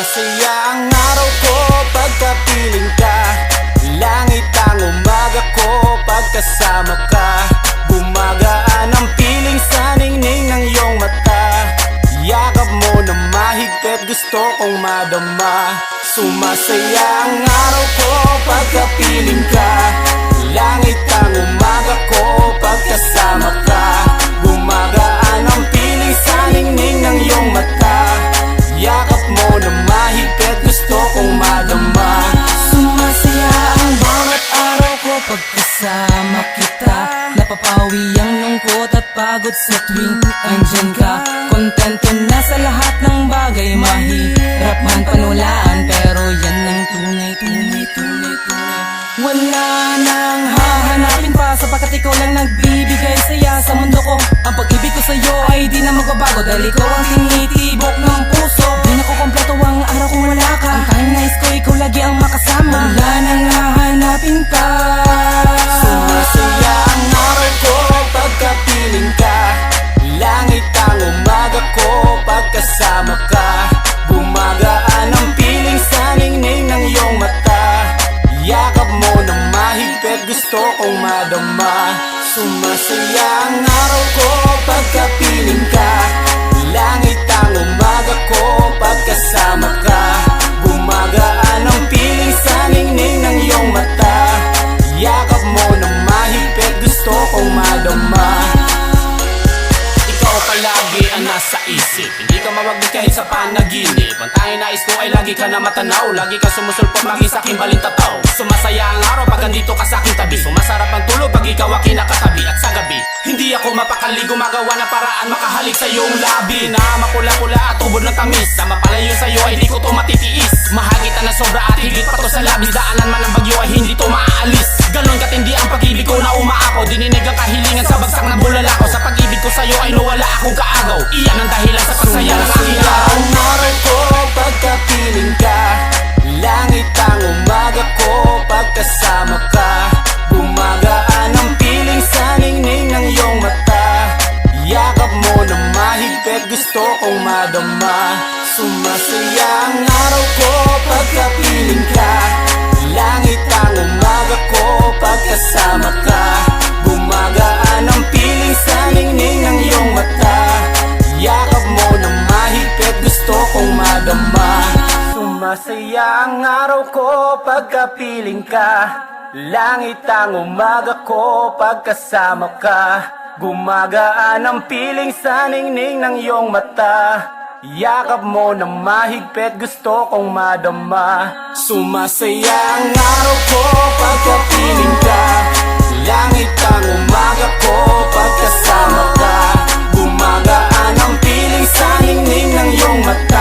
Sumasaya ang araw ko pagkapiling ka. Langit ang umaga ko pagkasama ka. Gumagaan ang piling sa ningning ng iyong mata. Yakap mo na mahigpit, gusto kong madama. Sumasaya ang araw ko pagkapiling ka. Langit ang umaga ko pagkasama ka. Gumagaan ang piling sa ningning ng iyong mata. Yakap mo na mahigpit, gusto kong madama. Sumasaya ang bawat araw ko pagkasama kita. Napapawi ang lungkot at pagod sa tuwing andyan ka. Kontento na sa lahat ng bagay, mahirap man panulaan, pero yan ang tunay. Wala nang hahanapin pa, sapagkat ikaw lang nagbibigay saya sa mundo ko. Ang pag-ibig ko sa'yo ay di na magbabago, dahil ikaw ang tinitibok ng puso. Di na ko kompleto ang araw kung wala ka. Ang tanging nais ko, ikaw lagi ang makasama. Wala nang hahanapin pa. Sumasaya ang araw ko pagkapiling ka. Langit ang umaga ko pagkasama ka. Gumagaan ang piling sa ningning ng iyong mata. Yakap mo na mahigpit, gusto kong madama. Sumasaya ang araw ko pagkapiling ka. Langit ang umaga ko pagkasama ka. Gumagaan ang piling sa ningning ng iyong mata. Yakap mo na mahigpit, gusto kong madama. Ikaw palagi ang nasa isip, hindi ka mawaglit kahit sa panaginip. Ang tanging nais ko ay lagi ka na matanaw. Lagi ka sumusulpot maging sa aking balintataw. Sumasaya ang araw pag andito ka sa aking tabi. Sumasarap ang tulog pag ikaw ang kinakatabi. At sa gabi, hindi ako mapakali, gumagawa ng paraan makahalik sa iyong labi. Na mapula-pula at tubod ng tamis, na mapalayo sa iyo ay di ko to matitiis. Mahagitan na sobra at higit pa to sa labis. Daanan man ang bagyo ay hindi to maaalis. Ganon katindi ang pag-ibig ko na umaapaw. Dininig ang kahilingan sa bagsak na bulala ko. Sa pag-ibig ko sa'yo ay nawala akong kaagaw. Iyan ang dahilan sa pagsaya ng aking Sumasaya araw. ang araw ko pagkapiling ka. Langit ang umaga ko pagkasama ka. Gumagaan ang piling sa ningning ng iyong mata. Yakap mo na mahigpit, gusto kong madama. Sumasaya ang araw ko pagkapiling ka. Langit ang umaga ko pagkasama ka. Gumagaan ang piling sa ningning ng iyong mata. Yakap mo na mahigpit, gusto kong madama. Sumasaya ang araw ko pagkapiling ka. Langit ang umaga ko pagkasama ka. Gumagaan ang piling sa ningning ng iyong mata. Yakap mo na mahigpit, gusto kong madama. Sumasaya ang araw ko pagkapiling ka. Langit ang umaga ko pagkasama ka. Gumagaan ang piling sa ningning ng iyong mata.